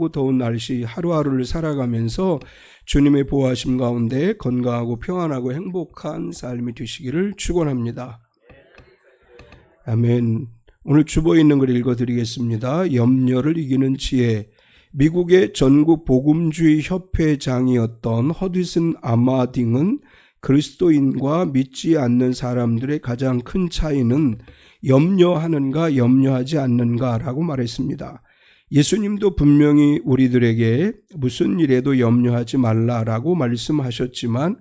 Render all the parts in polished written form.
더운 날씨 하루하루를 살아가면서 주님의 보호하심 가운데 건강하고 평안하고 행복한 삶이 되시기를 축원합니다. 아멘. 오늘 주보에 있는 걸 읽어드리겠습니다. 염려를 이기는 지혜. 미국의 전국 복음주의 협회장이었던 허디슨 아마딩은 그리스도인과 믿지 않는 사람들의 가장 큰 차이는 염려하는가 염려하지 않는가라고 말했습니다. 예수님도 분명히 우리들에게 무슨 일에도 염려하지 말라라고 말씀하셨지만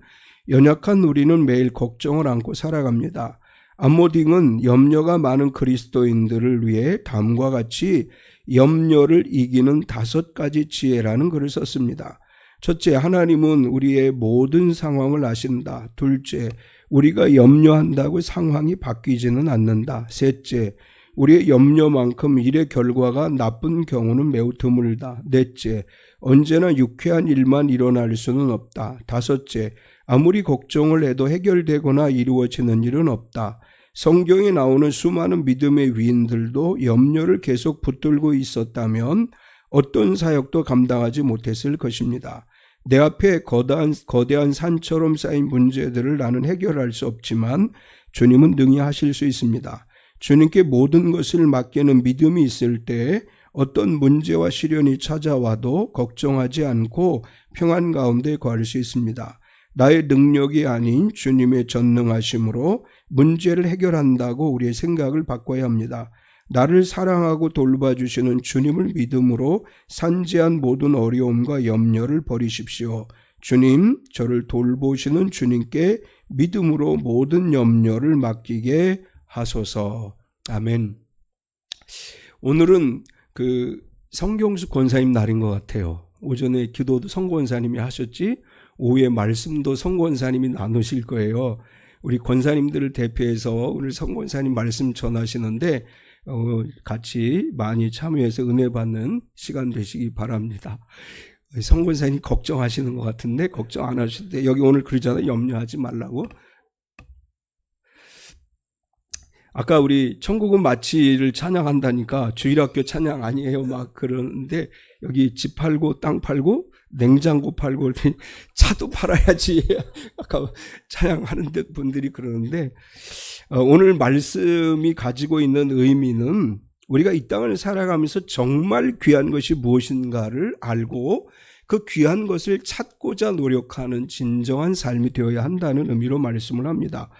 연약한 우리는 매일 걱정을 안고 살아갑니다. 아모딩은 염려가 많은 그리스도인들을 위해 다음과 같이 염려를 이기는 5가지 지혜라는 글을 썼습니다. 첫째, 하나님은 우리의 모든 상황을 아신다. 둘째, 우리가 염려한다고 상황이 바뀌지는 않는다. 셋째, 우리의 염려만큼 일의 결과가 나쁜 경우는 매우 드물다. 넷째, 언제나 유쾌한 일만 일어날 수는 없다. 다섯째, 아무리 걱정을 해도 해결되거나 이루어지는 일은 없다. 성경에 나오는 수많은 믿음의 위인들도 염려를 계속 붙들고 있었다면 어떤 사역도 감당하지 못했을 것입니다. 내 앞에 거대한 산처럼 쌓인 문제들을 나는 해결할 수 없지만 주님은 능히 하실 수 있습니다. 주님께 모든 것을 맡기는 믿음이 있을 때 어떤 문제와 시련이 찾아와도 걱정하지 않고 평안 가운데 거할 수 있습니다. 나의 능력이 아닌 주님의 전능하심으로 문제를 해결한다고 우리의 생각을 바꿔야 합니다. 나를 사랑하고 돌봐주시는 주님을 믿음으로 산재한 모든 어려움과 염려를 버리십시오. 주님, 저를 돌보시는 주님께 믿음으로 모든 염려를 맡기게 하소서. 아멘. 오늘은 성경수 권사님 날인 것 같아요. 오전에 기도도 성 권사님이 하셨지, 오후에 말씀도 성 권사님이 나누실 거예요. 우리 권사님들을 대표해서 오늘 성 권사님 말씀 전하시는데 같이 많이 참여해서 은혜 받는 시간 되시기 바랍니다. 성 권사님 걱정하시는 것 같은데 걱정 안 하실 때 여기 오늘 그러잖아요. 염려하지 말라고. 아까 우리 천국은 마치를 찬양한다니까 주일학교 찬양 아니에요 막 그러는데 여기 집 팔고 땅 팔고 냉장고 팔고 차도 팔아야지 아까 찬양하는 분들이 그러는데 오늘 말씀이 가지고 있는 의미는 우리가 이 땅을 살아가면서 정말 귀한 것이 무엇인가를 알고 그 귀한 것을 찾고자 노력하는 진정한 삶이 되어야 한다는 의미로 말씀을 합니다.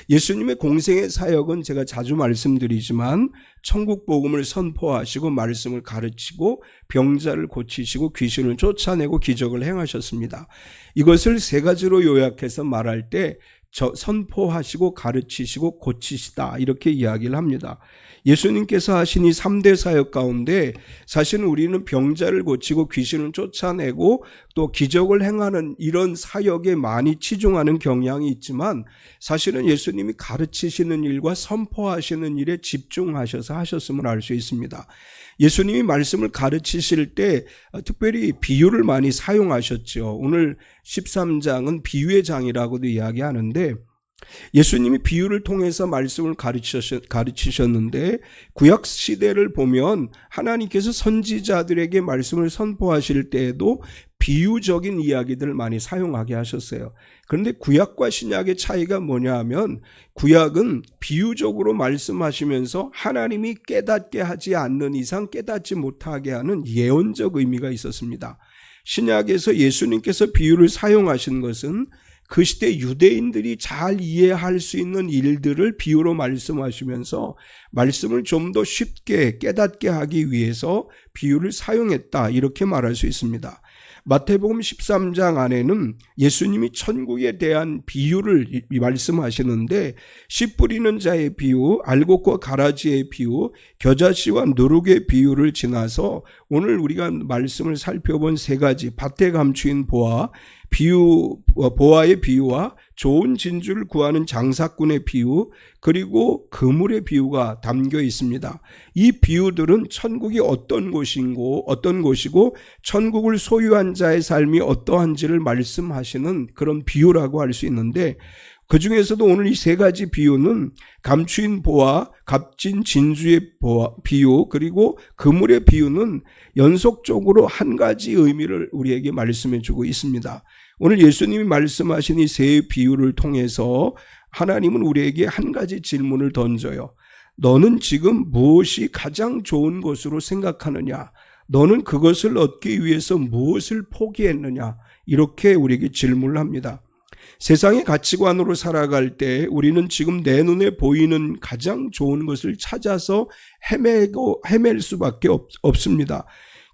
예수님의 공생의 사역은 제가 자주 말씀드리지만 천국 복음을 선포하시고 말씀을 가르치고 병자를 고치시고 귀신을 쫓아내고 기적을 행하셨습니다. 이것을 3가지로 요약해서 말할 때 선포하시고 가르치시고 고치시다 이렇게 이야기를 합니다. 예수님께서 하신 이 3대 사역 가운데 사실은 우리는 병자를 고치고 귀신을 쫓아내고 또 기적을 행하는 이런 사역에 많이 치중하는 경향이 있지만 사실은 예수님이 가르치시는 일과 선포하시는 일에 집중하셔서 하셨음을 알 수 있습니다. 예수님이 말씀을 가르치실 때 특별히 비유를 많이 사용하셨죠. 오늘 13장은 비유의 장이라고도 이야기하는데 예수님이 비유를 통해서 말씀을 가르치셨는데 구약 시대를 보면 하나님께서 선지자들에게 말씀을 선포하실 때에도 비유적인 이야기들을 많이 사용하게 하셨어요. 그런데 구약과 신약의 차이가 뭐냐 하면 구약은 비유적으로 말씀하시면서 하나님이 깨닫게 하지 않는 이상 깨닫지 못하게 하는 예언적 의미가 있었습니다. 신약에서 예수님께서 비유를 사용하신 것은 그 시대 유대인들이 잘 이해할 수 있는 일들을 비유로 말씀하시면서 말씀을 좀 더 쉽게 깨닫게 하기 위해서 비유를 사용했다 이렇게 말할 수 있습니다. 마태복음 13장 안에는 예수님이 천국에 대한 비유를 말씀하시는데 씨 뿌리는 자의 비유, 알곡과 가라지의 비유, 겨자씨와 누룩의 비유를 지나서 오늘 우리가 말씀을 살펴본 3가지 밭에 감추인 보아의 비유와 좋은 진주를 구하는 장사꾼의 비유 그리고 그물의 비유가 담겨 있습니다. 이 비유들은 천국이 어떤 곳이고 천국을 소유한 자의 삶이 어떠한지를 말씀하시는 그런 비유라고 할 수 있는데 그 중에서도 오늘 이 세 가지 비유는 감추인 보화, 값진 진주의 비유, 그리고 그물의 비유는 연속적으로 한 가지 의미를 우리에게 말씀해 주고 있습니다. 오늘 예수님이 말씀하신 이 세 비유를 통해서 하나님은 우리에게 한 가지 질문을 던져요. 너는 지금 무엇이 가장 좋은 것으로 생각하느냐? 너는 그것을 얻기 위해서 무엇을 포기했느냐? 이렇게 우리에게 질문을 합니다. 세상의 가치관으로 살아갈 때 우리는 지금 내 눈에 보이는 가장 좋은 것을 찾아서 헤맬 수밖에 없습니다.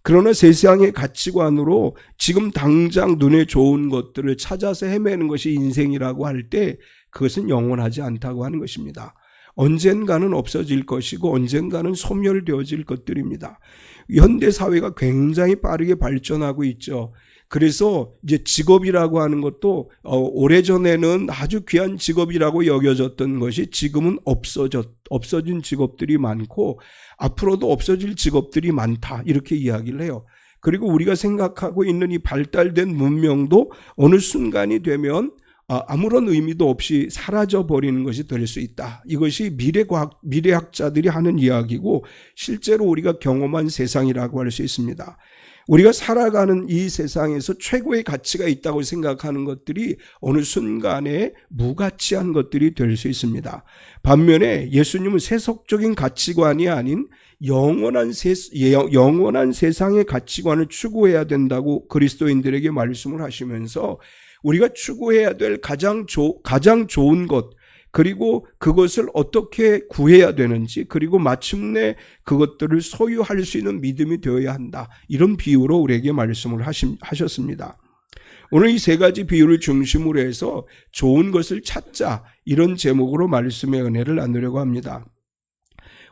그러나 세상의 가치관으로 지금 당장 눈에 좋은 것들을 찾아서 헤매는 것이 인생이라고 할 때 그것은 영원하지 않다고 하는 것입니다. 언젠가는 없어질 것이고 언젠가는 소멸되어질 것들입니다. 현대 사회가 굉장히 빠르게 발전하고 있죠. 그래서 이제 직업이라고 하는 것도 오래전에는 아주 귀한 직업이라고 여겨졌던 것이 지금은 없어진 직업들이 많고 앞으로도 없어질 직업들이 많다, 이렇게 이야기를 해요. 그리고 우리가 생각하고 있는 이 발달된 문명도 어느 순간이 되면 아무런 의미도 없이 사라져버리는 것이 될 수 있다. 이것이 미래학자들이 하는 이야기고 실제로 우리가 경험한 세상이라고 할 수 있습니다. 우리가 살아가는 이 세상에서 최고의 가치가 있다고 생각하는 것들이 어느 순간에 무가치한 것들이 될 수 있습니다. 반면에 예수님은 세속적인 가치관이 아닌 영원한 세상의 가치관을 추구해야 된다고 그리스도인들에게 말씀을 하시면서 우리가 추구해야 될 가장 좋은 것, 그리고 그것을 어떻게 구해야 되는지, 그리고 마침내 그것들을 소유할 수 있는 믿음이 되어야 한다, 이런 비유로 우리에게 말씀을 하셨습니다. 오늘 이 세 가지 비유를 중심으로 해서 좋은 것을 찾자, 이런 제목으로 말씀의 은혜를 나누려고 합니다.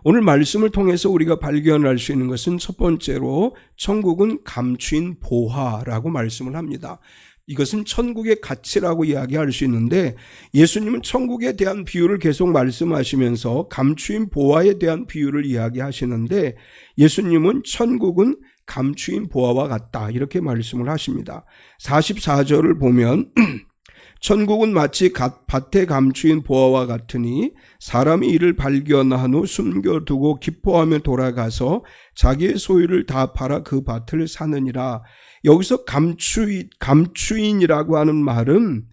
오늘 말씀을 통해서 우리가 발견할 수 있는 것은 첫 번째로 천국은 감추인 보화라고 말씀을 합니다. 이것은 천국의 가치라고 이야기할 수 있는데 예수님은 천국에 대한 비유를 계속 말씀하시면서 감추인 보화에 대한 비유를 이야기하시는데 예수님은 천국은 감추인 보화와 같다, 이렇게 말씀을 하십니다. 44절을 보면 천국은 마치 밭에 감추인 보화와 같으니 사람이 이를 발견한 후 숨겨두고 기뻐하며 돌아가서 자기의 소유를 다 팔아 그 밭을 사느니라. 여기서 감추인이라고 하는 말은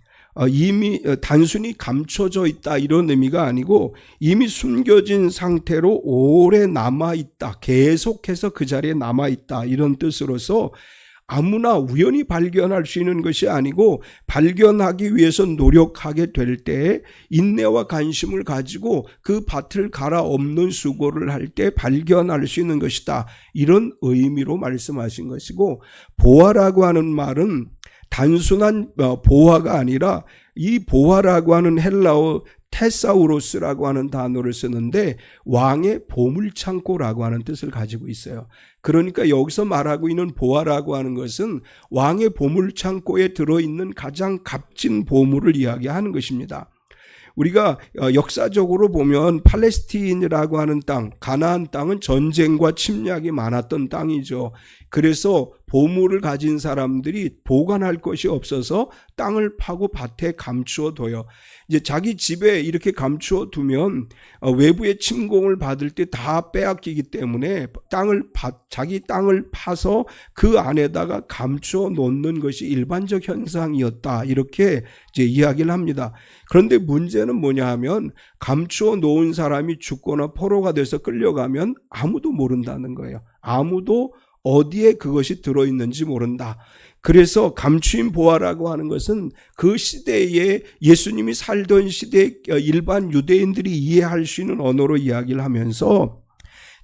이미 단순히 감춰져 있다, 이런 의미가 아니고 이미 숨겨진 상태로 오래 남아있다, 계속해서 그 자리에 남아있다, 이런 뜻으로서 아무나 우연히 발견할 수 있는 것이 아니고 발견하기 위해서 노력하게 될 때 인내와 관심을 가지고 그 밭을 갈아엎는 수고를 할 때 발견할 수 있는 것이다, 이런 의미로 말씀하신 것이고, 보화라고 하는 말은 단순한 보화가 아니라 이 보화라고 하는 헬라어 테사우로스라고 하는 단어를 쓰는데 왕의 보물창고라고 하는 뜻을 가지고 있어요. 그러니까 여기서 말하고 있는 보화라고 하는 것은 왕의 보물창고에 들어있는 가장 값진 보물을 이야기하는 것입니다. 우리가 역사적으로 보면 팔레스틴이라고 하는 땅, 가나안 땅은 전쟁과 침략이 많았던 땅이죠. 그래서 보물을 가진 사람들이 보관할 것이 없어서 땅을 파고 밭에 감추어 둬요. 이제 자기 집에 이렇게 감추어 두면 외부의 침공을 받을 때 다 빼앗기기 때문에 자기 땅을 파서 그 안에다가 감추어 놓는 것이 일반적 현상이었다, 이렇게 이제 이야기를 합니다. 그런데 문제는 뭐냐 하면 감추어 놓은 사람이 죽거나 포로가 돼서 끌려가면 아무도 모른다는 거예요. 아무도 어디에 그것이 들어있는지 모른다. 그래서 감추인 보화라고 하는 것은 그 시대에 예수님이 살던 시대 일반 유대인들이 이해할 수 있는 언어로 이야기를 하면서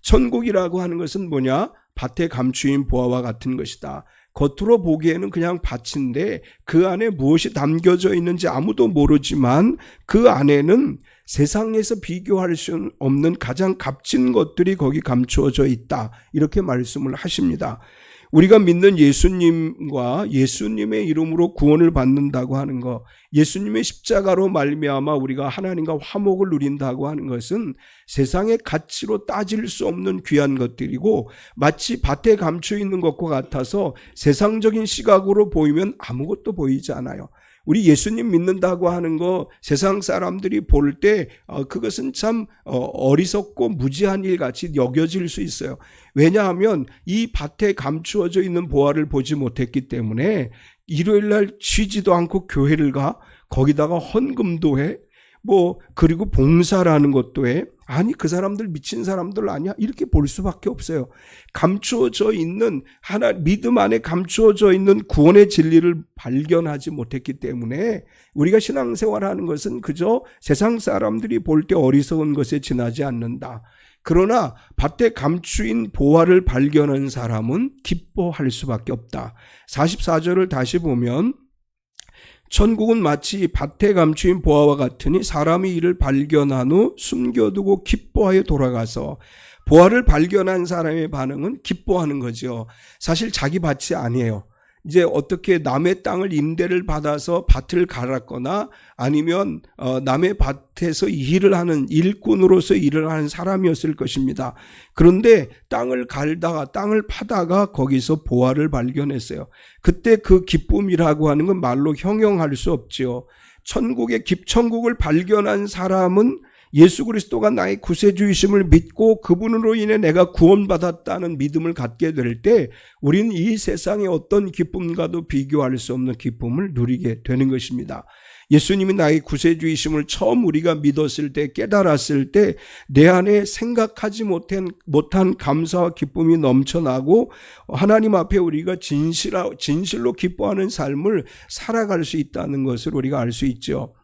천국이라고 하는 것은 뭐냐? 밭에 감추인 보화와 같은 것이다. 겉으로 보기에는 그냥 밭인데 그 안에 무엇이 담겨져 있는지 아무도 모르지만 그 안에는 세상에서 비교할 수 없는 가장 값진 것들이 거기 감추어져 있다, 이렇게 말씀을 하십니다. 우리가 믿는 예수님과 예수님의 이름으로 구원을 받는다고 하는 것, 예수님의 십자가로 말미암아 우리가 하나님과 화목을 누린다고 하는 것은 세상의 가치로 따질 수 없는 귀한 것들이고 마치 밭에 감춰 있는 것과 같아서 세상적인 시각으로 보이면 아무것도 보이지 않아요. 우리 예수님 믿는다고 하는 거 세상 사람들이 볼 때 그것은 참 어리석고 무지한 일 같이 여겨질 수 있어요. 왜냐하면 이 밭에 감추어져 있는 보화를 보지 못했기 때문에 일요일 날 쉬지도 않고 교회를 가, 거기다가 헌금도 해, 그리고 봉사라는 것도 해. 아니, 그 사람들 미친 사람들 아니야? 이렇게 볼 수밖에 없어요. 감추어져 있는, 믿음 안에 감추어져 있는 구원의 진리를 발견하지 못했기 때문에 우리가 신앙생활 하는 것은 그저 세상 사람들이 볼 때 어리석은 것에 지나지 않는다. 그러나 밭에 감추인 보화를 발견한 사람은 기뻐할 수밖에 없다. 44절을 다시 보면 천국은 마치 밭에 감추인 보화와 같으니 사람이 이를 발견한 후 숨겨두고 기뻐하여 돌아가서, 보화를 발견한 사람의 반응은 기뻐하는 거죠. 사실 자기 밭이 아니에요. 이제 어떻게 남의 땅을 임대를 받아서 밭을 갈았거나 아니면 남의 밭에서 일을 하는 일꾼으로서 일을 하는 사람이었을 것입니다. 그런데 땅을 갈다가 땅을 파다가 거기서 보화를 발견했어요. 그때 그 기쁨이라고 하는 건 말로 형용할 수 없지요. 천국을 발견한 사람은 예수 그리스도가 나의 구세주이심을 믿고 그분으로 인해 내가 구원받았다는 믿음을 갖게 될 때 우리는 이 세상의 어떤 기쁨과도 비교할 수 없는 기쁨을 누리게 되는 것입니다. 예수님이 나의 구세주이심을 처음 우리가 믿었을 때, 깨달았을 때 내 안에 생각하지 못한 감사와 기쁨이 넘쳐나고 하나님 앞에 우리가 진실로 기뻐하는 삶을 살아갈 수 있다는 것을 우리가 알 수 있죠.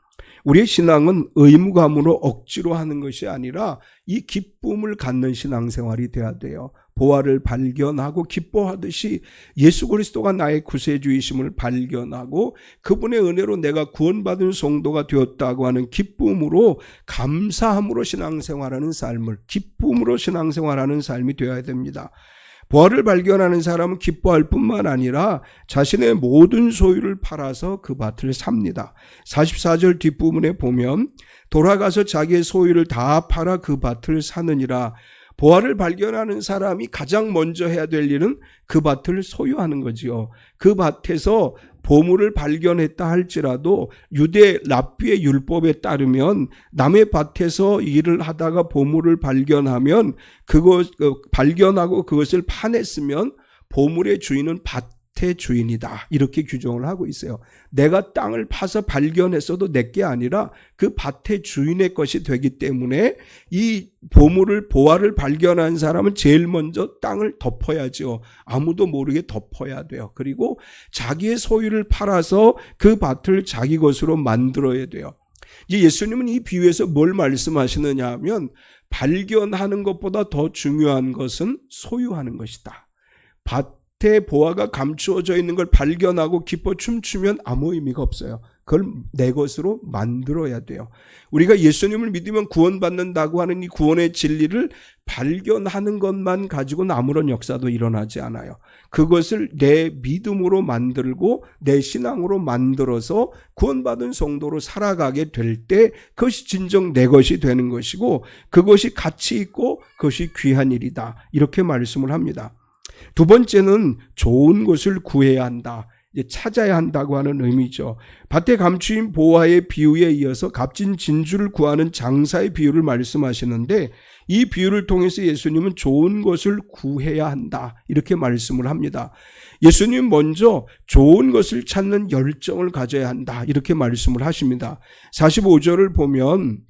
우리의 신앙은 의무감으로 억지로 하는 것이 아니라 이 기쁨을 갖는 신앙생활이 돼야 돼요. 보화를 발견하고 기뻐하듯이 예수 그리스도가 나의 구세주이심을 발견하고 그분의 은혜로 내가 구원받은 성도가 되었다고 하는 기쁨으로, 감사함으로 신앙생활하는 삶을, 기쁨으로 신앙생활하는 삶이 되어야 됩니다. 보화를 발견하는 사람은 기뻐할 뿐만 아니라 자신의 모든 소유를 팔아서 그 밭을 삽니다. 44절 뒷부분에 보면 돌아가서 자기의 소유를 다 팔아 그 밭을 사느니라. 보화를 발견하는 사람이 가장 먼저 해야 될 일은 그 밭을 소유하는 거지요. 그 밭에서 보물을 발견했다 할지라도 유대 랍비의 율법에 따르면 남의 밭에서 일을 하다가 보물을 발견하면 발견하고 그것을 파냈으면 보물의 주인은 밭의 주인이다, 이렇게 규정을 하고 있어요. 내가 땅을 파서 발견했어도 내게 아니라 그 밭의 주인의 것이 되기 때문에 이 보화를 발견한 사람은 제일 먼저 땅을 덮어야죠. 아무도 모르게 덮어야 돼요. 그리고 자기의 소유를 팔아서 그 밭을 자기 것으로 만들어야 돼요. 예수님은 이 비유에서 뭘 말씀하시느냐 하면 발견하는 것보다 더 중요한 것은 소유하는 것이다. 밭에 보화가 감추어져 있는 걸 발견하고 기뻐 춤추면 아무 의미가 없어요. 그걸 내 것으로 만들어야 돼요. 우리가 예수님을 믿으면 구원받는다고 하는 이 구원의 진리를 발견하는 것만 가지고는 아무런 역사도 일어나지 않아요. 그것을 내 믿음으로 만들고 내 신앙으로 만들어서 구원받은 성도로 살아가게 될 때 그것이 진정 내 것이 되는 것이고 그것이 가치 있고 그것이 귀한 일이다, 이렇게 말씀을 합니다. 두 번째는 좋은 것을 구해야 한다, 찾아야 한다고 하는 의미죠. 밭에 감추인 보화의 비유에 이어서 값진 진주를 구하는 장사의 비유를 말씀하시는데 이 비유를 통해서 예수님은 좋은 것을 구해야 한다, 이렇게 말씀을 합니다. 예수님 먼저 좋은 것을 찾는 열정을 가져야 한다, 이렇게 말씀을 하십니다. 45절을 보면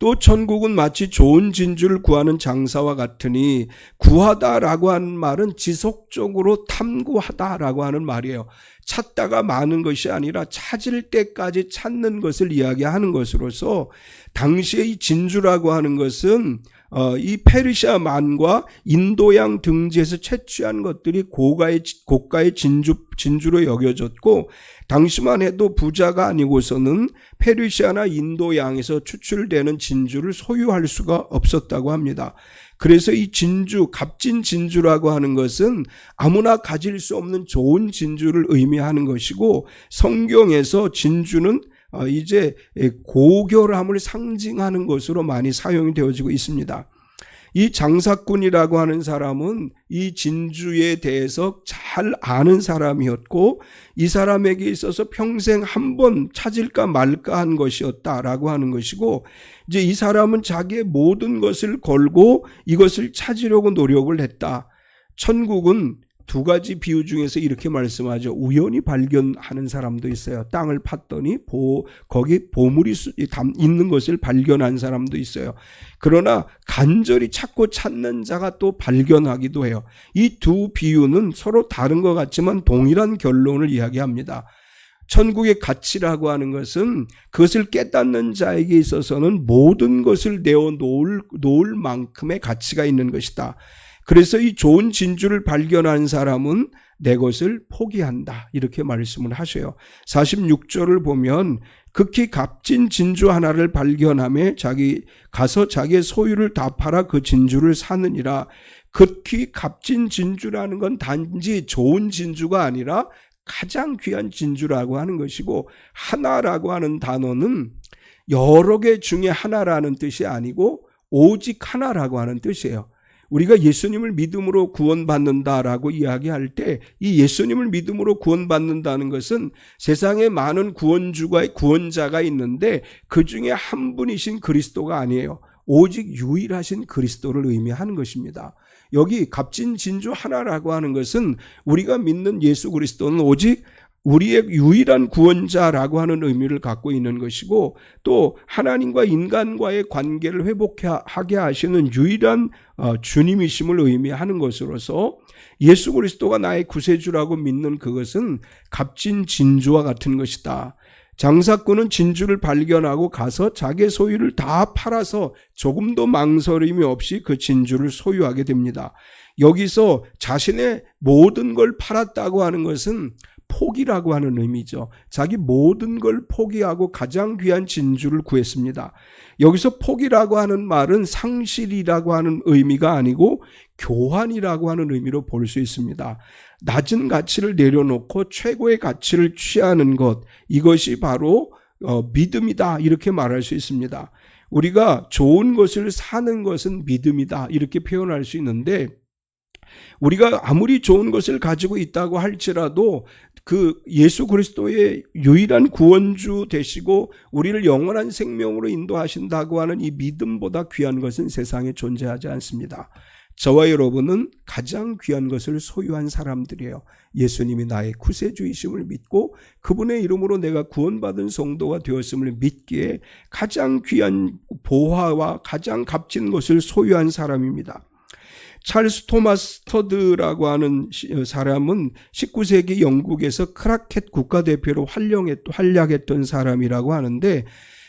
또 천국은 마치 좋은 진주를 구하는 장사와 같으니, 구하다라고 하는 말은 지속적으로 탐구하다라고 하는 말이에요. 찾다가 많은 것이 아니라 찾을 때까지 찾는 것을 이야기하는 것으로서 당시의 이 진주라고 하는 것은 이 페르시아 만과 인도양 등지에서 채취한 것들이 고가의 진주로 여겨졌고, 당시만 해도 부자가 아니고서는 페르시아나 인도양에서 추출되는 진주를 소유할 수가 없었다고 합니다. 그래서 이 진주, 값진 진주라고 하는 것은 아무나 가질 수 없는 좋은 진주를 의미하는 것이고, 성경에서 진주는 이제 고결함을 상징하는 것으로 많이 사용이 되어지고 있습니다. 이 장사꾼이라고 하는 사람은 이 진주에 대해서 잘 아는 사람이었고 이 사람에게 있어서 평생 한 번 찾을까 말까 한 것이었다라고 하는 것이고, 이제 이 사람은 자기의 모든 것을 걸고 이것을 찾으려고 노력을 했다. 천국은 두 가지 비유 중에서 이렇게 말씀하죠. 우연히 발견하는 사람도 있어요. 땅을 팠더니 거기 보물이 있는 것을 발견한 사람도 있어요. 그러나 간절히 찾고 찾는 자가 또 발견하기도 해요. 이 두 비유는 서로 다른 것 같지만 동일한 결론을 이야기합니다. 천국의 가치라고 하는 것은 그것을 깨닫는 자에게 있어서는 모든 것을 내어놓을 만큼의 가치가 있는 것이다. 그래서 이 좋은 진주를 발견한 사람은 내 것을 포기한다, 이렇게 말씀을 하셔요. 46절을 보면 극히 값진 진주 하나를 발견하며 가서 자기의 소유를 다 팔아 그 진주를 사느니라. 극히 값진 진주라는 건 단지 좋은 진주가 아니라 가장 귀한 진주라고 하는 것이고, 하나라고 하는 단어는 여러 개 중에 하나라는 뜻이 아니고 오직 하나라고 하는 뜻이에요. 우리가 예수님을 믿음으로 구원받는다라고 이야기할 때 이 예수님을 믿음으로 구원받는다는 것은 세상에 많은 구원자가 있는데 그 중에 한 분이신 그리스도가 아니에요. 오직 유일하신 그리스도를 의미하는 것입니다. 여기 값진 진주 하나라고 하는 것은 우리가 믿는 예수 그리스도는 오직 우리의 유일한 구원자라고 하는 의미를 갖고 있는 것이고, 또 하나님과 인간과의 관계를 회복하게 하시는 유일한 주님이심을 의미하는 것으로서 예수 그리스도가 나의 구세주라고 믿는 그것은 값진 진주와 같은 것이다. 장사꾼은 진주를 발견하고 가서 자기의 소유를 다 팔아서 조금도 망설임이 없이 그 진주를 소유하게 됩니다. 여기서 자신의 모든 걸 팔았다고 하는 것은 포기라고 하는 의미죠. 자기 모든 걸 포기하고 가장 귀한 진주를 구했습니다. 여기서 포기라고 하는 말은 상실이라고 하는 의미가 아니고 교환이라고 하는 의미로 볼 수 있습니다. 낮은 가치를 내려놓고 최고의 가치를 취하는 것, 이것이 바로 믿음이다, 이렇게 말할 수 있습니다. 우리가 좋은 것을 사는 것은 믿음이다, 이렇게 표현할 수 있는데, 우리가 아무리 좋은 것을 가지고 있다고 할지라도 그 예수 그리스도의 유일한 구원주 되시고 우리를 영원한 생명으로 인도하신다고 하는 이 믿음보다 귀한 것은 세상에 존재하지 않습니다. 저와 여러분은 가장 귀한 것을 소유한 사람들이에요. 예수님이 나의 구세주이심을 믿고 그분의 이름으로 내가 구원받은 성도가 되었음을 믿기에 가장 귀한 보화와 가장 값진 것을 소유한 사람입니다. 찰스 토마스 스터드라고 하는 사람은 19세기 영국에서 크라켓 국가대표로 활약했던 사람이라고 하는데,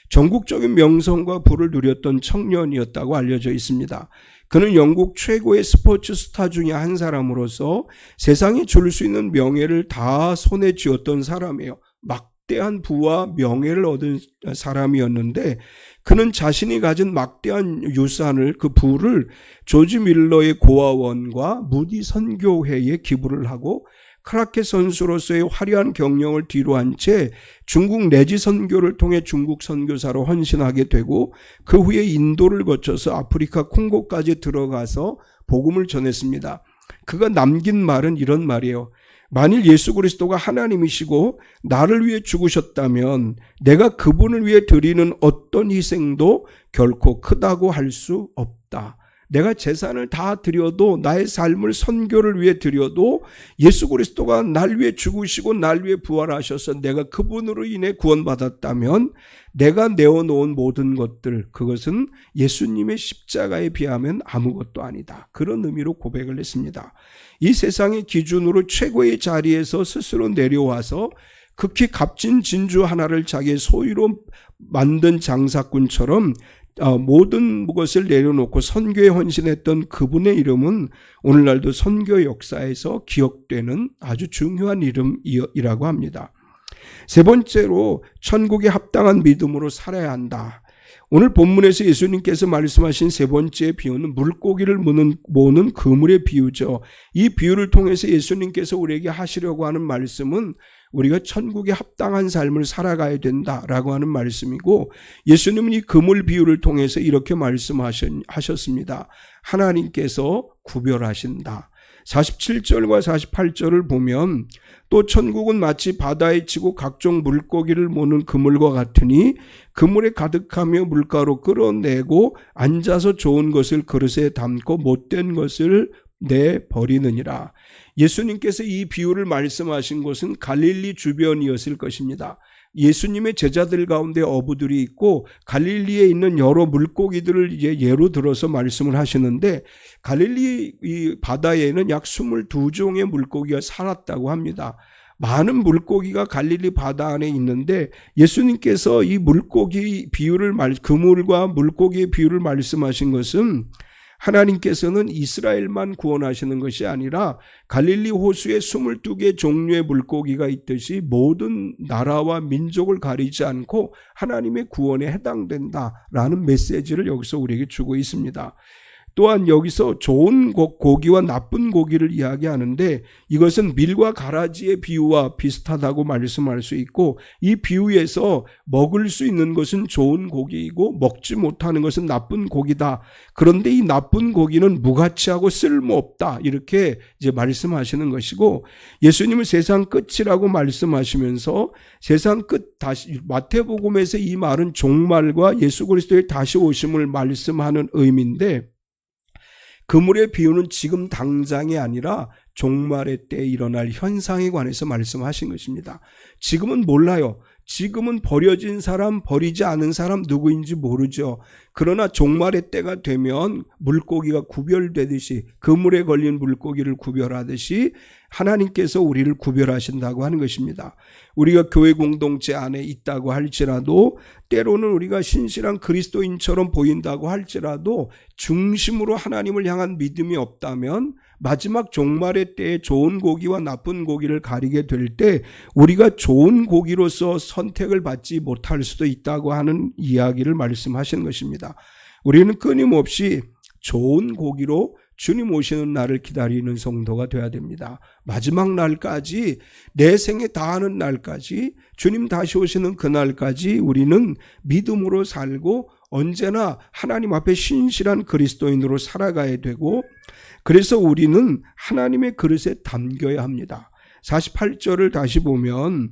전국적인 명성과 부를 누렸던 청년이었다고 알려져 있습니다. 그는 영국 최고의 스포츠 스타 중에 한 사람으로서 세상에 줄 수 있는 명예를 다 손에 쥐었던 사람이에요. 막대한 부와 명예를 얻은 사람이었는데, 그는 자신이 가진 막대한 유산을, 그 부를 조지 밀러의 고아원과 무디 선교회에 기부를 하고 크라켓 선수로서의 화려한 경력을 뒤로한 채 중국 내지 선교를 통해 중국 선교사로 헌신하게 되고, 그 후에 인도를 거쳐서 아프리카 콩고까지 들어가서 복음을 전했습니다. 그가 남긴 말은 이런 말이에요. 만일 예수 그리스도가 하나님이시고 나를 위해 죽으셨다면 내가 그분을 위해 드리는 어떤 희생도 결코 크다고 할 수 없다. 내가 재산을 다 드려도, 나의 삶을 선교를 위해 드려도 예수 그리스도가 날 위해 죽으시고 날 위해 부활하셔서 내가 그분으로 인해 구원받았다면 내가 내어놓은 모든 것들, 그것은 예수님의 십자가에 비하면 아무것도 아니다. 그런 의미로 고백을 했습니다. 이 세상의 기준으로 최고의 자리에서 스스로 내려와서 극히 값진 진주 하나를 자기의 소유로 만든 장사꾼처럼 모든 것을 내려놓고 선교에 헌신했던 그분의 이름은 오늘날도 선교 역사에서 기억되는 아주 중요한 이름이라고 합니다. 세 번째로 천국에 합당한 믿음으로 살아야 한다. 오늘 본문에서 예수님께서 말씀하신 세 번째 비유는 물고기를 모으는 그물의 비유죠. 이 비유를 통해서 예수님께서 우리에게 하시려고 하는 말씀은 우리가 천국에 합당한 삶을 살아가야 된다라고 하는 말씀이고, 예수님은 이 그물 비유를 통해서 이렇게 말씀하셨습니다. 하나님께서 구별하신다. 47절과 48절을 보면 또 천국은 마치 바다에 치고 각종 물고기를 모는 그물과 같으니 그물에 가득하며 물가로 끌어내고 앉아서 좋은 것을 그릇에 담고 못된 것을 내버리느니라. 예수님께서 이 비유를 말씀하신 곳은 갈릴리 주변이었을 것입니다. 예수님의 제자들 가운데 어부들이 있고 갈릴리에 있는 여러 물고기들을 이제 예로 들어서 말씀을 하시는데, 갈릴리 이 바다에는 약 22종의 물고기가 살았다고 합니다. 많은 물고기가 갈릴리 바다 안에 있는데, 예수님께서 이 물고기 비유를 그물과 물고기의 비유를 말씀하신 것은 하나님께서는 이스라엘만 구원하시는 것이 아니라 갈릴리 호수에 22개 종류의 물고기가 있듯이 모든 나라와 민족을 가리지 않고 하나님의 구원에 해당된다라는 메시지를 여기서 우리에게 주고 있습니다. 또한 여기서 좋은 고기와 나쁜 고기를 이야기하는데, 이것은 밀과 가라지의 비유와 비슷하다고 말씀할 수 있고, 이 비유에서 먹을 수 있는 것은 좋은 고기이고 먹지 못하는 것은 나쁜 고기다. 그런데 이 나쁜 고기는 무가치하고 쓸모없다, 이렇게 이제 말씀하시는 것이고, 예수님은 세상 끝이라고 말씀하시면서 세상 끝, 다시 마태복음에서 이 말은 종말과 예수 그리스도의 다시 오심을 말씀하는 의미인데, 그물의 비유는 지금 당장이 아니라 종말의 때에 일어날 현상에 관해서 말씀하신 것입니다. 지금은 몰라요. 지금은 버려진 사람, 버리지 않은 사람 누구인지 모르죠. 그러나 종말의 때가 되면 물고기가 구별되듯이, 그물에 걸린 물고기를 구별하듯이 하나님께서 우리를 구별하신다고 하는 것입니다. 우리가 교회 공동체 안에 있다고 할지라도, 때로는 우리가 신실한 그리스도인처럼 보인다고 할지라도 중심으로 하나님을 향한 믿음이 없다면 마지막 종말의 때에 좋은 고기와 나쁜 고기를 가리게 될 때 우리가 좋은 고기로서 선택을 받지 못할 수도 있다고 하는 이야기를 말씀하시는 것입니다. 우리는 끊임없이 좋은 고기로 주님 오시는 날을 기다리는 성도가 되어야 됩니다. 마지막 날까지, 내 생에 다하는 날까지, 주님 다시 오시는 그날까지 우리는 믿음으로 살고 언제나 하나님 앞에 신실한 그리스도인으로 살아가야 되고, 그래서 우리는 하나님의 그릇에 담겨야 합니다. 48절을 다시 보면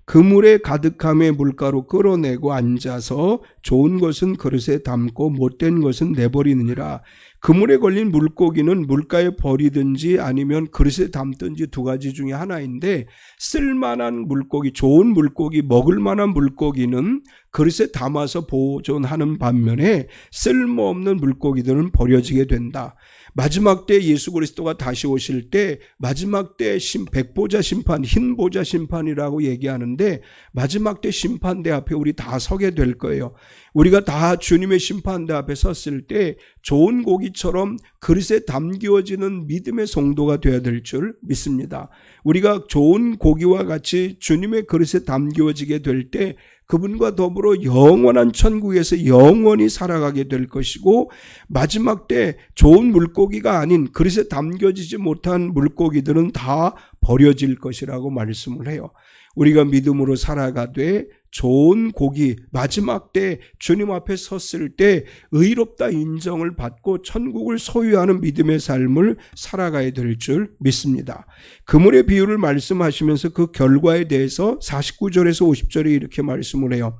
그물에 가득함에 물가로 끌어내고 앉아서 좋은 것은 그릇에 담고 못된 것은 내버리느니라. 그물에 걸린 물고기는 물가에 버리든지 아니면 그릇에 담든지 두 가지 중에 하나인데, 쓸만한 물고기, 좋은 물고기, 먹을 만한 물고기는 그릇에 담아서 보존하는 반면에 쓸모없는 물고기들은 버려지게 된다. 마지막 때 예수 그리스도가 다시 오실 때 마지막 때 백보자 심판, 흰보자 심판이라고 얘기하는데, 마지막 때 심판대 앞에 우리 다 서게 될 거예요. 우리가 다 주님의 심판대 앞에 섰을 때 좋은 고기처럼 그릇에 담겨지는 믿음의 성도가 되어야 될 줄 믿습니다. 우리가 좋은 고기와 같이 주님의 그릇에 담겨지게 될 때 그분과 더불어 영원한 천국에서 영원히 살아가게 될 것이고, 마지막 때 좋은 물고기가 아닌 그릇에 담겨지지 못한 물고기들은 다 버려질 것이라고 말씀을 해요. 우리가 믿음으로 살아가되 좋은 고기, 마지막 때 주님 앞에 섰을 때 의롭다 인정을 받고 천국을 소유하는 믿음의 삶을 살아가야 될 줄 믿습니다. 그물의 비유를 말씀하시면서 그 결과에 대해서 49절에서 50절에 이렇게 말씀을 해요.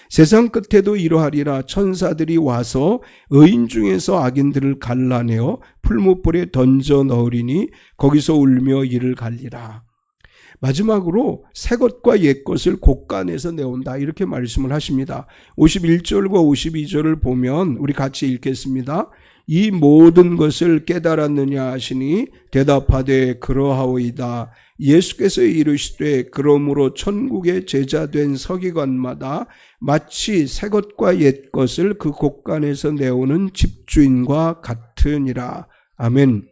세상 끝에도 이러하리라. 천사들이 와서 의인 중에서 악인들을 갈라내어 풀무불에 던져 넣으리니 거기서 울며 이를 갈리라. 마지막으로 새 것과 옛 것을 곳간에서 내온다, 이렇게 말씀을 하십니다. 51절과 52절을 보면 우리 같이 읽겠습니다. 이 모든 것을 깨달았느냐 하시니 대답하되 그러하오이다. 예수께서 이르시되 그러므로 천국의 제자된 서기관마다 마치 새 것과 옛 것을 그 곳간에서 내오는 집주인과 같으니라. 아멘.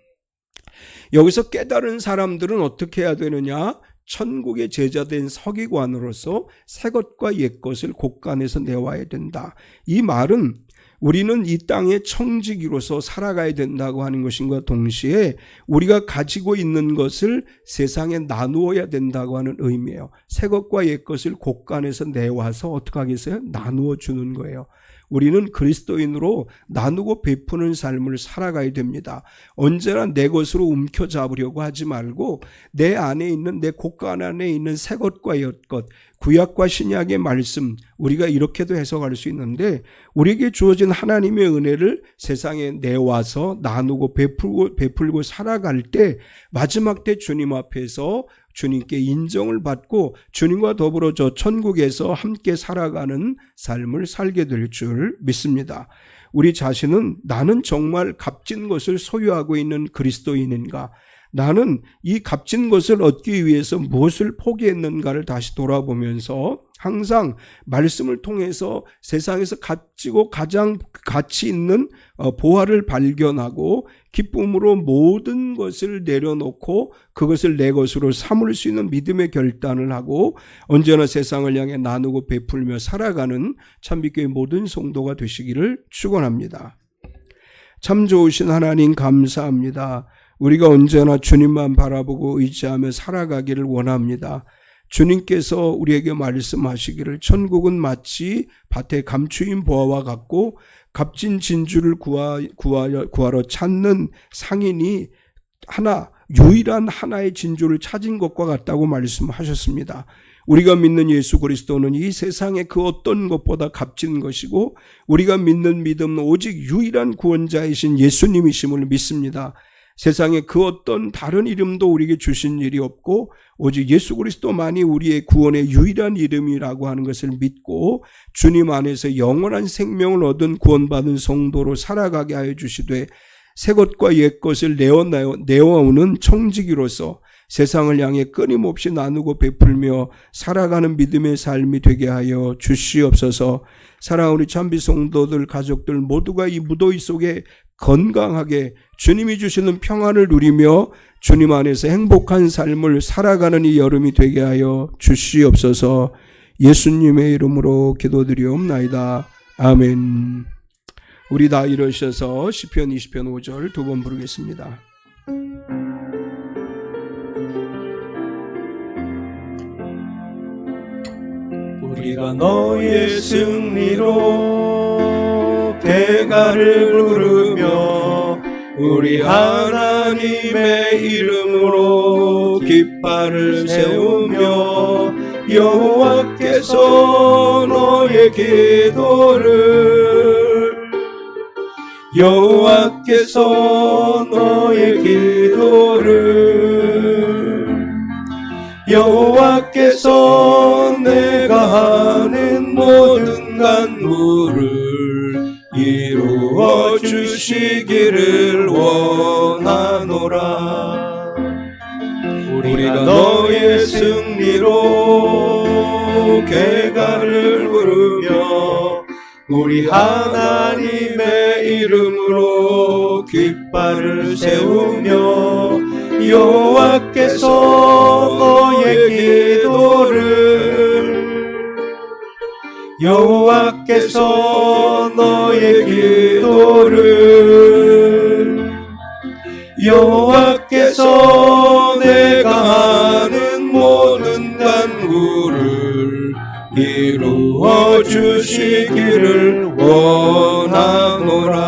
여기서 깨달은 사람들은 어떻게 해야 되느냐? 천국의 제자된 서기관으로서 새 것과 옛 것을 곳간에서 내와야 된다. 이 말은 우리는 이 땅의 청지기로서 살아가야 된다고 하는 것과 동시에 우리가 가지고 있는 것을 세상에 나누어야 된다고 하는 의미예요. 새 것과 옛 것을 곳간에서 내와서 어떻게 하겠어요? 나누어 주는 거예요. 우리는 그리스도인으로 나누고 베푸는 삶을 살아가야 됩니다. 언제나 내 것으로 움켜잡으려고 하지 말고 내 안에 있는, 내 곳간 안에 있는 새 것과 옛 것, 구약과 신약의 말씀, 우리가 이렇게도 해석할 수 있는데 우리에게 주어진 하나님의 은혜를 세상에 내와서 나누고 베풀고 살아갈 때 마지막 때 주님 앞에서 주님께 인정을 받고 주님과 더불어 저 천국에서 함께 살아가는 삶을 살게 될 줄 믿습니다. 우리 자신은 나는 정말 값진 것을 소유하고 있는 그리스도인인가? 나는 이 값진 것을 얻기 위해서 무엇을 포기했는가를 다시 돌아보면서 항상 말씀을 통해서 세상에서 값지고 가장 가치 있는 보화를 발견하고 기쁨으로 모든 것을 내려놓고 그것을 내 것으로 삼을 수 있는 믿음의 결단을 하고 언제나 세상을 향해 나누고 베풀며 살아가는 참빛교회 모든 성도가 되시기를 축원합니다. 참 좋으신 하나님 감사합니다. 우리가 언제나 주님만 바라보고 의지하며 살아가기를 원합니다. 주님께서 우리에게 말씀하시기를 천국은 마치 밭에 감추인 보화와 같고 값진 진주를 구하러 찾는 상인이 유일한 하나의 진주를 찾은 것과 같다고 말씀하셨습니다. 우리가 믿는 예수 그리스도는 이 세상의 그 어떤 것보다 값진 것이고 우리가 믿는 믿음은 오직 유일한 구원자이신 예수님이심을 믿습니다. 세상에 그 어떤 다른 이름도 우리에게 주신 일이 없고 오직 예수 그리스도만이 우리의 구원의 유일한 이름이라고 하는 것을 믿고 주님 안에서 영원한 생명을 얻은 구원받은 성도로 살아가게 하여 주시되 새 것과 옛 것을 내어오는 청지기로서 세상을 향해 끊임없이 나누고 베풀며 살아가는 믿음의 삶이 되게 하여 주시옵소서. 사랑하는 우리 참비 성도들 가족들 모두가 이 무더위 속에 건강하게 주님이 주시는 평안을 누리며 주님 안에서 행복한 삶을 살아가는 이 여름이 되게 하여 주시옵소서. 예수님의 이름으로 기도드리옵나이다. 아멘. 우리 다 일어서서 시편 20편 5절 두 번 부르겠습니다. 우리가 너의 승리로 대가를 부르며 우리 하나님의 이름으로 깃발을 세우며 여호와께서 너의 기도를 여호와께서 내가 하는 모든 간구를 이루어 주시기를 원하노라. 우리가 너의 승리로 궤가를 부르며 우리 하나님의 이름으로 깃발을 세우며 여호와께서 너의 기도를 여호와께서 내가 하는 모든 간구를 이루어 주시기를 원하노라.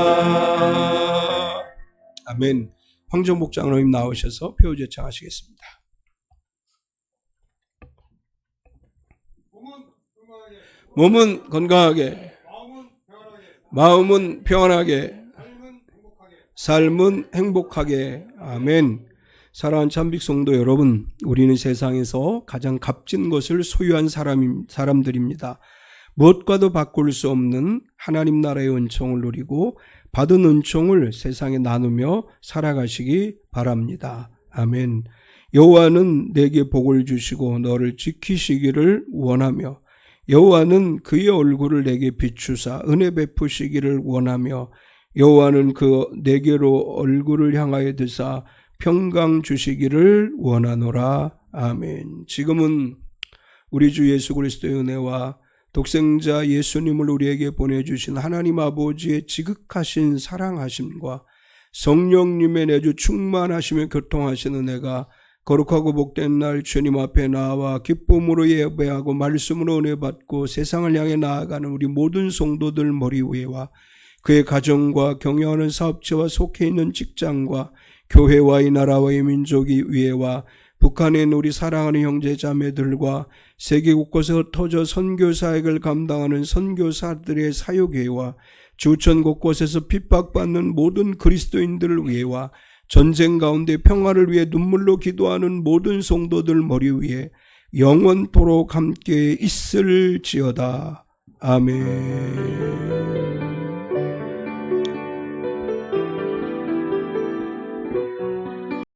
아멘. 황정복 장로님 나오셔서 표제창 하시겠습니다. 몸은 건강하게, 마음은 평안하게, 삶은 행복하게. 아멘. 사랑하는 참빛 성도 여러분, 우리는 세상에서 가장 값진 것을 소유한 사람들입니다. 무엇과도 바꿀 수 없는 하나님 나라의 은총을 누리고 받은 은총을 세상에 나누며 살아가시기 바랍니다. 아멘. 여호와는 내게 복을 주시고 너를 지키시기를 원하며 여호와는 그의 얼굴을 내게 비추사 은혜 베푸시기를 원하며 여호와는 내게로 얼굴을 향하여 드사 평강 주시기를 원하노라. 아멘. 지금은 우리 주 예수 그리스도의 은혜와 독생자 예수님을 우리에게 보내주신 하나님 아버지의 지극하신 사랑하심과 성령님의 내주 충만하시며 교통하시는 은혜가 거룩하고 복된 날 주님 앞에 나와 기쁨으로 예배하고 말씀으로 은혜 받고 세상을 향해 나아가는 우리 모든 성도들 머리 위에와 그의 가정과 경영하는 사업체와 속해 있는 직장과 교회와 이 나라와 이 민족이 위에와 북한에 있는 우리 사랑하는 형제 자매들과 세계 곳곳에 흩어져 선교 사역을 감당하는 선교사들의 사역회와 주천 곳곳에서 핍박받는 모든 그리스도인들을 위해와 전쟁 가운데 평화를 위해 눈물로 기도하는 모든 성도들 머리 위에 영원토록 함께 있을지어다. 아멘.